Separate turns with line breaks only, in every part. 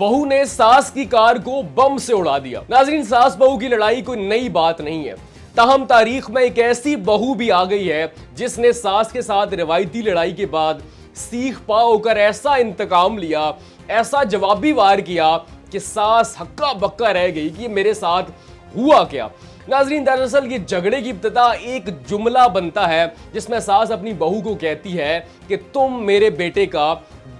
बहू ने सास की कार को बम से उड़ा दिया। नाजरीन, सास बहू की लड़ाई कोई नई बात नहीं है, ताहम तारीख में एक ऐसी बहू भी आ गई है जिसने सास के साथ रिवायती लड़ाई के बाद सीख पा होकर ऐसा इंतकाम लिया, ऐसा जवाबी वार किया कि सास हक्का बक्का रह गई कि मेरे साथ हुआ क्या। नाजरीन, दरअसल ये झगड़े की इब्तिदा एक जुमला बनता है जिसमें सास अपनी बहू को कहती है कि तुम मेरे बेटे का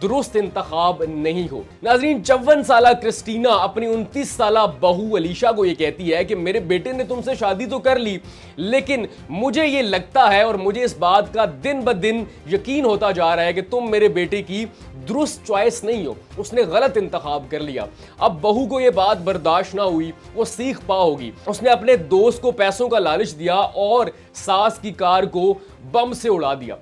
दुरुस्त इंतखाब नहीं हो। नाजरीन, 54 साला क्रिस्टीना अपनी 29 साला बहू अलीशा को ये कहती है कि मेरे बेटे ने तुमसे शादी तो कर ली, लेकिन मुझे ये लगता है और मुझे इस बात का दिन ब दिन यकीन होता जा रहा है कि तुम मेरे बेटे की दुरुस्त चॉइस नहीं हो, उसने गलत इंतखाब कर लिया। अब बहू को ये बात बर्दाश्त ना हुई, वो सीख पा होगी, उसने अपने दोस्त को पैसों का लालच दिया और सास की कार को बम से उड़ा दिया।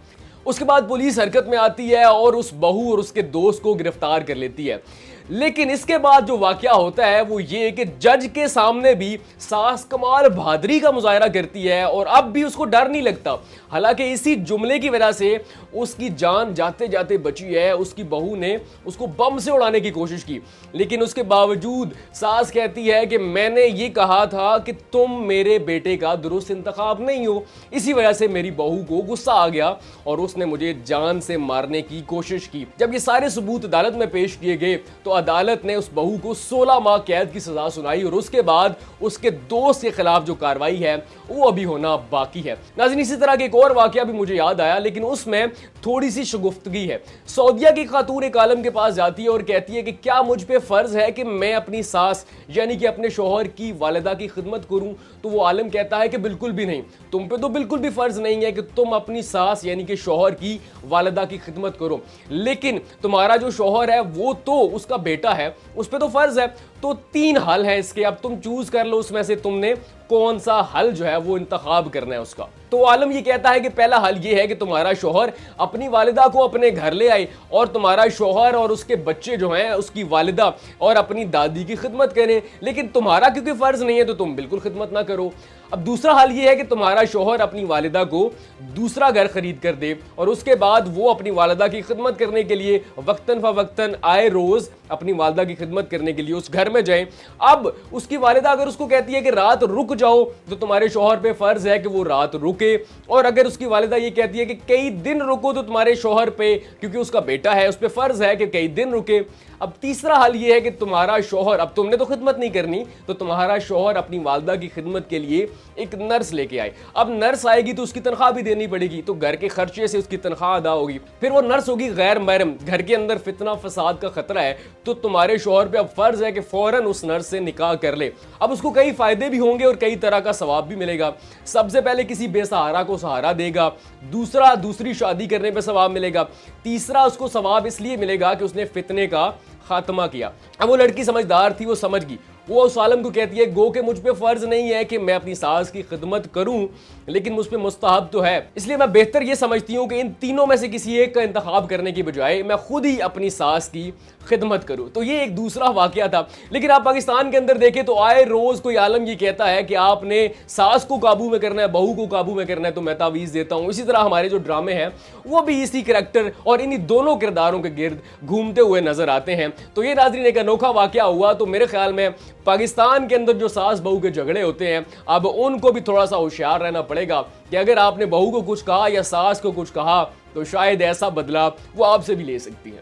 उसके बाद पुलिस हरकत में आती है और उस बहू और उसके दोस्त को गिरफ्तार कर लेती है। लेकिन इसके बाद जो वाकया होता है वो ये कि जज के सामने भी सास कमाल बहादुरी का मुजाहरा करती है और अब भी उसको डर नहीं लगता। हालांकि इसी जुमले की वजह से उसकी जान जाते जाते बची है। उसकी बहू ने उसको बम से उड़ाने की कोशिश की, लेकिन उसके बावजूद सास कहती है कि मैंने ये कहा था कि तुम मेरे बेटे का दुरुस्त इंतखाब नहीं हो, इसी वजह से मेरी बहू को गुस्सा आ गया और उसने मुझे जान से मारने की कोशिश की। जब ये सारे सबूत अदालत में पेश किए गए तो अदालत ने उस बहू को 16 माह कैद की सजा सुनाई और उसके बाद उसके दोस्त के खिलाफ जो कार्रवाई है वो अभी होना बाकी है। नाज़रीन, इसी तरह के एक और वाकया भी मुझे याद आया, लेकिन उसमें थोड़ी सी शगुफ्तगी है। सऊदिया की खातून एक आलम के पास जाती है और कहती है कि क्या मुझ पे फर्ज है कि मैं अपनी सास यानी कि अपने शौहर की वालिदा की खिदमत करूं? तो वो आलम कहता है कि बिल्कुल भी नहीं, तुम पे तो बिल्कुल भी फर्ज नहीं है कि तुम अपनी सास यानी कि शौहर की वालिदा की खिदमत करो, लेकिन तुम्हारा जो शौहर है वो तो उसका बेटा है, उस पे तो फर्ज है। तो 3 हल है इसके, अब तुम चूज कर लो उसमें से तुमने कौन सा हल जो है वो इंतखाब करना है उसका। तो आलम ये कहता है कि पहला हल ये है कि तुम्हारा शौहर अपनी वालिदा को अपने घर ले आए और तुम्हारा शौहर और उसके बच्चे जो हैं उसकी वालिदा और अपनी दादी की खिदमत करें, लेकिन तुम्हारा क्योंकि फर्ज नहीं है तो तुम बिल्कुल खिदमत ना करो। अब दूसरा हल ये है कि तुम्हारा शौहर अपनी वालिदा को दूसरा घर खरीद कर दे और उसके बाद वो अपनी वालिदा की खिदमत करने के लिए वक्तन फवक्तन आए रोज अपनी वालिदा की खिदमत करने के लिए उस घर में जाए। अब उसकी वालिदा अगर उसको कहती है कि रात रुक जाओ तो तुम्हारे शौहर पे फर्ज है कि वो रात रुके, और अगर उसकी वालिदा ये कहती है कि कई दिन रुको तो तुम्हारे शौहर पे, क्योंकि उसका बेटा है, उस पे फर्ज है कि कई दिन रुके। अब तीसरा हल ये है कि तुम्हारा शौहर, अब तुमने तो खिदमत नहीं करनी, तो तुम्हारा शौहर अपनी वालिदा की खिदमत के लिए एक नर्स लेके आए। अब नर्स आएगी तो उसकी तनख्वाह भी देनी पड़ेगी, तो घर के खर्चे से उसकी तनख्वाह अदा होगी। फिर वो नर्स होगी गैर महरम, घर के अंदर फितना फसाद का खतरा है, तो तुम्हारे शौहर पे अब फर्ज है कि फौरन उस नर्स से निकाह कर ले। अब उसको कई फायदे भी होंगे और कई तरह का सवाब भी मिलेगा। सबसे पहले किसी बेसहारा को सहारा देगा, दूसरा दूसरी शादी करने पे सवाब मिलेगा, तीसरा उसको सवाब इसलिए मिलेगा कि उसने फितने का खात्मा किया। अब वो लड़की समझदार थी, वो समझ गई, वो उस आलम को कहती है गो के मुझ पे फर्ज नहीं है कि मैं अपनी सास की खिदमत करूं, लेकिन मुझ पे मुस्तहब तो है, इसलिए मैं बेहतर ये समझती हूं कि इन तीनों में से किसी एक का इंतखाब करने की बजाय मैं खुद ही अपनी सास की खिदमत करूं। तो ये एक दूसरा वाकया था। लेकिन आप पाकिस्तान के अंदर देखें तो आए रोज कोई आलम ये कहता है कि आपने सास को काबू में करना है, बहू को काबू में करना है, तो मैं तावीज़ देता हूं। इसी तरह हमारे जो ड्रामे हैं वो भी इसी करैक्टर और इन्हीं दोनों किरदारों के गिर्द घूमते हुए नजर आते हैं। तो ये नाज़रीन एक अनोखा वाकया हुआ। तो मेरे ख्याल में पाकिस्तान के अंदर जो सास बहू के झगड़े होते हैं, अब उनको भी थोड़ा सा होशियार रहना पड़ेगा कि अगर आपने बहू को कुछ कहा या सास को कुछ कहा तो शायद ऐसा बदला वो आपसे भी ले सकती है।